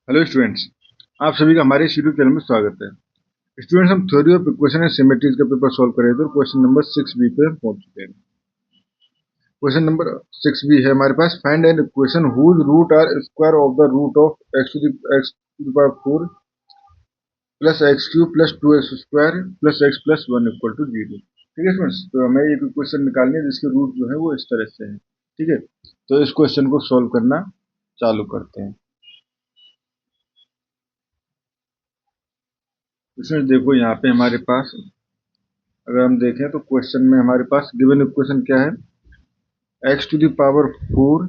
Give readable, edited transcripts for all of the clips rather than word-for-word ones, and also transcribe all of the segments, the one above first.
Hello students, आप सभी का हमारे इस यूट्यूब चैनल में स्वागत है। स्टूडेंट्स, हम theory of equation and symmetries का पेपर सॉल्व कर रहे थे और क्वेश्चन नंबर 6b पे हम पहुंच चुके हैं। क्वेश्चन नंबर 6b है हमारे पास, find an equation whose roots are square of the root of x to the power 4 plus x cube plus 2x square plus x plus 1 equal to 0। ठीक है स्टूडेंट्स, तो हमें एक इक्वेशन निकालनी है जिसके रूट जो है वो इस तरह से है। ठीक है, तो इस क्वेश्चन को सॉल्व करना चालू करते हैं। इसमें देखो यहाँ पे हमारे पास अगर हम देखें तो क्वेश्चन में हमारे पास गिवन इक्वेशन क्या है, x to the power 4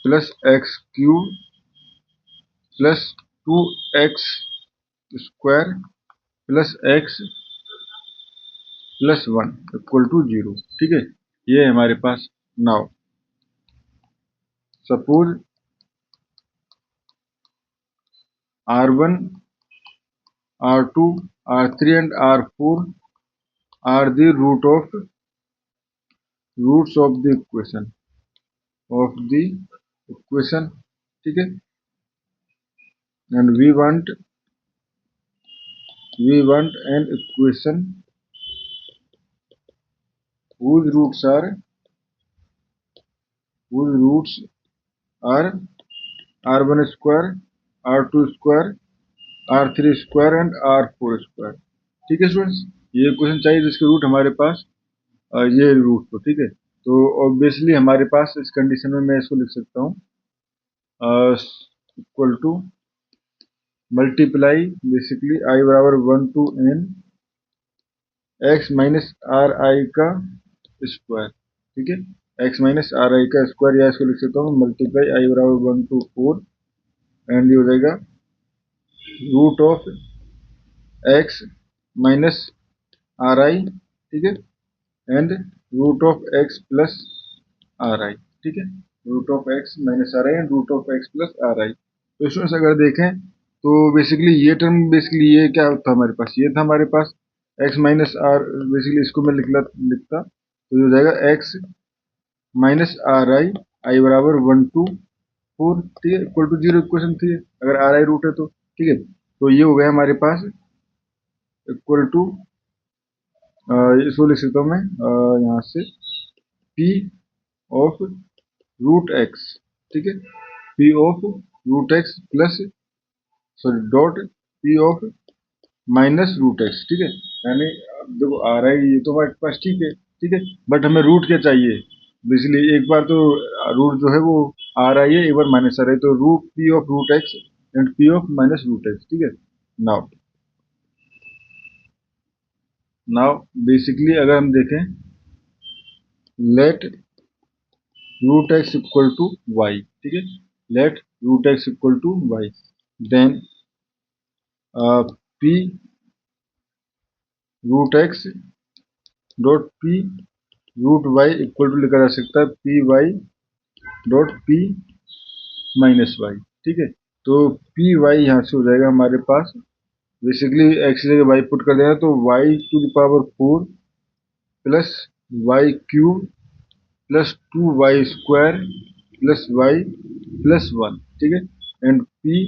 plus x cube plus 2x square plus x plus 1 equal to 0। ठीक है, ये है हमारे पास। Now suppose r1 r2 r3 and r4 are the roots of the equation. ठीक है, and we want an equation whose roots are r1 square, r2 square, r3 square and r4 square। ठीक है स्टूडेंट्स, ये question चाहिए जिसके root हमारे पास ये root हो। ठीक है, तो ऑब्वियसली हमारे पास इस कंडीशन में मैं इसको लिख सकता हूँ equal to multiply basically I बराबर 1 to n X minus R I का स्क्वायर। ठीक है, एक्स माइनस आर आई का स्क्वायर, या इसको लिख सकता हूँ मल्टीप्लाई आई बराबर 1 टू 4 एंड ये हो जाएगा root of X minus R I. ठीक है, and root of X plus R I. ठीक है, root of X minus R I and root of X plus R I. तो स्टूडेंट्स अगर देखें तो बेसिकली ये टर्म, बेसिकली ये क्या था हमारे पास, ये था हमारे पास एक्स माइनस आर, बेसिकली इसको मैं लिखता तो ये हो जाएगा एक्स माइनस आर आई, आई बराबर 1 टू 4। ठीक है, इक्वल टू 0 इक्वेशन थी अगर आर आई रूट है तो। ठीक है, तो ये हो गया हमारे पास इक्वल टू, इसको लिख सकता हूँ मैं यहाँ से पी ऑफ रूट एक्स। ठीक है, P of root X plus sorry dot P of minus root X. ठीक है, यानी अब देखो आर आई ये तो हमारे पास ठीक है। ठीक है, बट हमें रूट क्या चाहिए, बेसिकली एक बार तो रूट जो है वो आर आई है, एक बार माइनस आर आई, तो root P of root X and P of minus root X. ठीक है, नाउ नाउ बेसिकली अगर हम देखें let root X equal to Y. ठीक है, let root X equal to Y, then P root X dot P root Y equal to लिखा जा सकता है P Y dot P minus Y. ठीक है, तो पी वाई यहाँ से हो जाएगा हमारे पास, बेसिकली एक्स जगह वाई पुट कर देना तो Y to the power 4 plus Y cube plus 2y square plus Y plus 1। ठीक है, एंड पी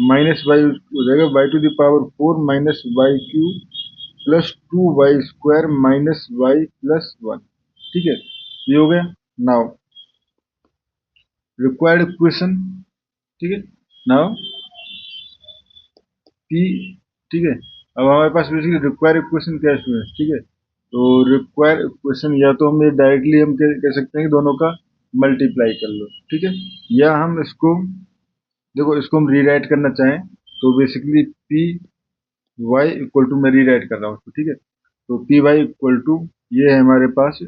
माइनस वाई हो जाएगा Y to the power 4 minus Y cube plus 2y square minus Y plus 1। ठीक है, ये हो गया। Now required equation. ठीक है, नाउ पी। ठीक है, अब हमारे पास बेसिकली रिक्वायर्ड इक्वेशन क्या है स्टूडेंट्स। ठीक है, तो रिक्वायर्ड इक्वेशन या तो हम डायरेक्टली हम कह सकते हैं कि दोनों का मल्टीप्लाई कर लो। ठीक है, या हम इसको देखो, इसको हम रीराइट करना चाहें तो basically P Y equal to, मैं रीराइट कर रहा हूँ। ठीक है, तो पी वाई इक्वल टू ये है हमारे पास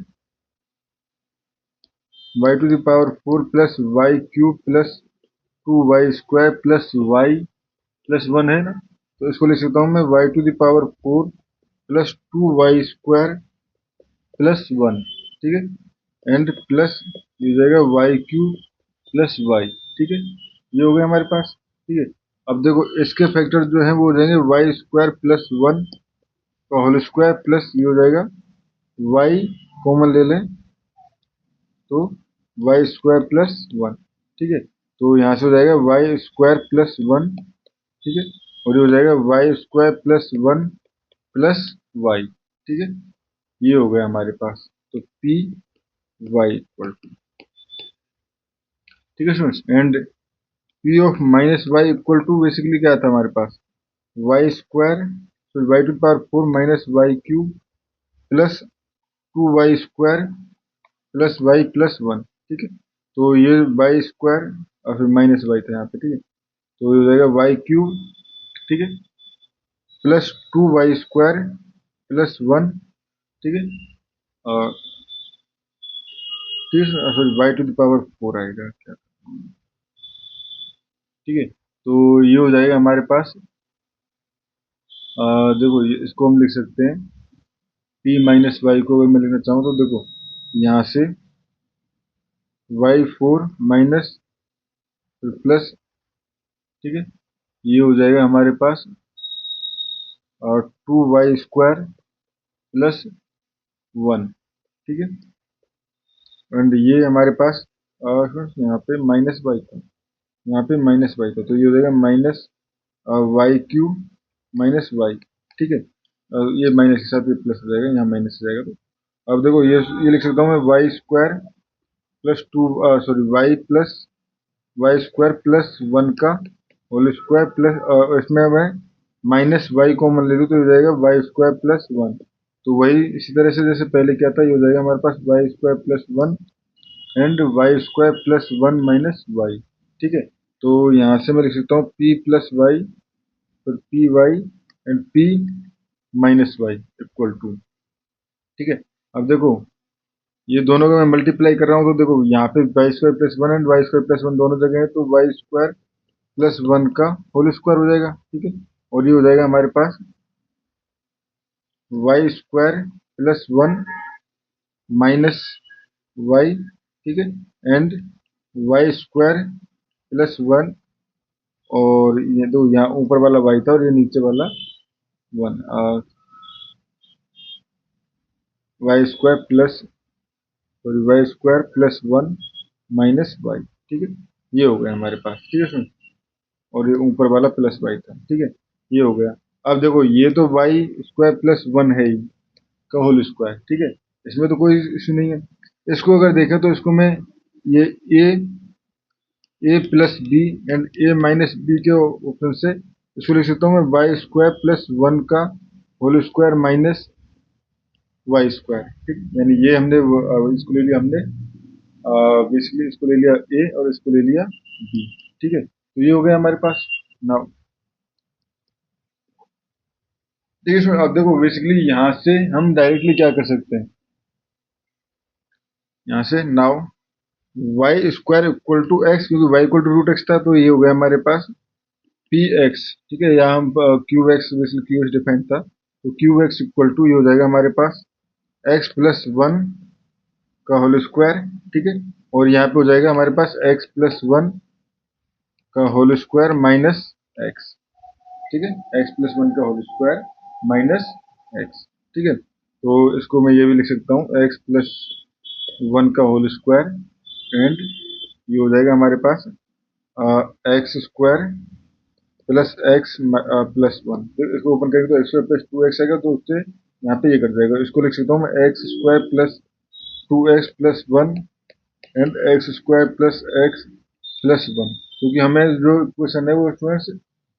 y to the power 4 plus Y cube plus 2y square plus Y plus 1 है ना, तो इसको लिख सकता हूँ मैं y to the power 4 plus 2y square plus 1। ठीक है, एंड प्लस ये हो जाएगा वाई क्यूब प्लस वाई। ठीक है, ये हो गया हमारे पास। ठीक है, अब देखो इसके फैक्टर जो है वो हो जाएंगे वाई स्क्वायर प्लस 1 का होल स्क्वायर प्लस ये हो जाएगा वाई कॉमन ले लें तो वाई स्क्वायर प्लस 1। ठीक है, तो यहाँ से हो जाएगा वाई स्क्वायर प्लस वन, ठीक है, और ये हो जाएगा Y square plus one plus Y, ठीक है, ये हो गया हमारे पास। तो पी वाई इक्वल टू, ठीक है students, and P of minus Y equal to basically क्या था हमारे पास, वाई स्क्वायर, फिर Y to power four minus Y cube plus two Y square plus Y plus one, ठीक है, तो ये वाई स्क्वायर और फिर माइनस वाई था यहाँ पे, ठीक है, तो ये हो जाएगा वाई क्यूब, ठीक है, plus two Y square plus one, ठीक है, और ठीक है, फिर Y to the power four आएगा क्या, ठीक है, तो ये हो जाएगा हमारे पास। देखो इसको हम लिख सकते हैं p माइनस वाई को अगर मैं लिखना चाहूँ तो देखो यहाँ से वाई फोर माइनस प्लस, ठीक है, ये हो जाएगा हमारे पास और two Y square plus one, ठीक है, एंड ये हमारे पास यहाँ पे माइनस वाई था, यहाँ पे माइनस वाई था, तो ये हो जाएगा minus Y cube minus Y, ठीक है, ये माइनस के साथ ये प्लस हो जाएगा, यहाँ माइनस हो जाएगा। तो अब देखो ये लिख सकता हूँ मैं y square plus two, sorry y square plus one का होल स्क्वायर प्लस, इसमें मैं माइनस वाई कॉमन ले लूँ तो हो जाएगा वाई स्क्वायर प्लस वन, तो वही इसी तरह से जैसे पहले क्या था, ये हो जाएगा हमारे पास Y square plus one and y square plus one minus Y, ठीक है, तो यहाँ से मैं लिख सकता हूँ पी प्लस वाई, फिर P y and P minus Y equal to, ठीक है, अब देखो ये दोनों का मैं मल्टीप्लाई कर रहा हूँ तो देखो यहाँ पे y square plus one and y square plus one दोनों जगह है, तो वाई स्क्वायर प्लस वन का होल स्क्वायर हो जाएगा, ठीक है, और ये हो जाएगा हमारे पास Y square plus one minus Y, ठीक है, and y square plus one, और ये दो यहाँ ऊपर वाला वाई था और ये नीचे वाला one, y square plus, sorry y square plus one minus Y, ठीक है, ये हो गया हमारे पास, ठीक है सुन, और ये ऊपर वाला प्लस वाई था, ठीक है, ये हो गया। अब देखो ये तो वाई स्क्वायर प्लस वन है ही का होल स्क्वायर, ठीक है, इसमें तो कोई इशू नहीं है। इसको अगर देखें तो इसको मैं ये A plus B and A minus B के ऑप्शन से इसको लिख सकता हूँ मैं वाई स्क्वायर प्लस वन का whole square minus y square, ठीक, यानी ये हमने इसको ले लिया हमने, बेसिकली इसको ले लिया ए और इसको ले लिया बी, ठीक है, तो ये हो गया हमारे पास नाउ, ठीक है। अब देखो बेसिकली यहाँ से हम डायरेक्टली क्या कर सकते हैं, यहाँ से now y square equal to x, क्योंकि y equal to root x था तो ये हो गया हमारे पास पी एक्स, ठीक है, यहाँ हम cube x basically Q x defined था, तो क्यूब एक्स इक्वल टू ये हो जाएगा हमारे पास एक्स प्लस वन का होल स्क्वायर, ठीक है, और यहाँ पे हो जाएगा हमारे पास एक्स प्लस वन का होल स्क्वायर माइनस एक्स, ठीक है, एक्स प्लस वन का होल स्क्वायर माइनस एक्स, ठीक है, तो इसको मैं ये भी लिख सकता हूँ एक्स प्लस वन का होल स्क्वायर एंड ये हो जाएगा हमारे पास x square plus x plus one, फिर इसको ओपन करेंगे तो x square plus two x आएगा, तो उससे यहाँ पे ये कर जाएगा, इसको लिख सकता हूँ मैं x square plus two x plus one and x square plus x plus one, क्योंकि हमें जो क्वेश्चन है वो स्टूडेंट्स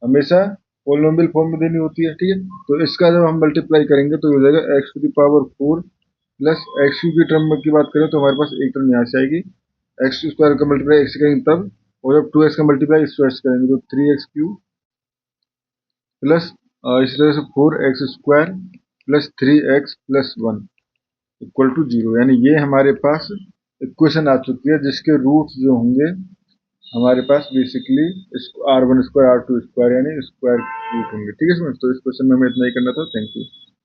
हमेशा पोलिनोमियल फॉर्म में देनी होती है, ठीक है, तो इसका जब हम मल्टीप्लाई करेंगे तो हो जाएगा x to the power four plus x cube की टर्म की बात करें तो हमारे पास एक टर्म यहाँ से आएगी, एक्स स्क्वायर का मल्टीप्लाई एक्स करेंगे तब, और जब टू एक्स का मल्टीप्लाई इस एक्स करेंगे तो थ्री एक्स क्यू प्लस इसी तरह से four x square plus three x plus one equal to zero, यानी ये हमारे पास इक्वेशन आ चुकी है जिसके रूट्स जो होंगे हमारे पास basically r one square r two square यानी स्क्वायर रूट होंगे, ठीक है, तो इस क्वेश्चन में हमें इतना ही करना था। Thank you.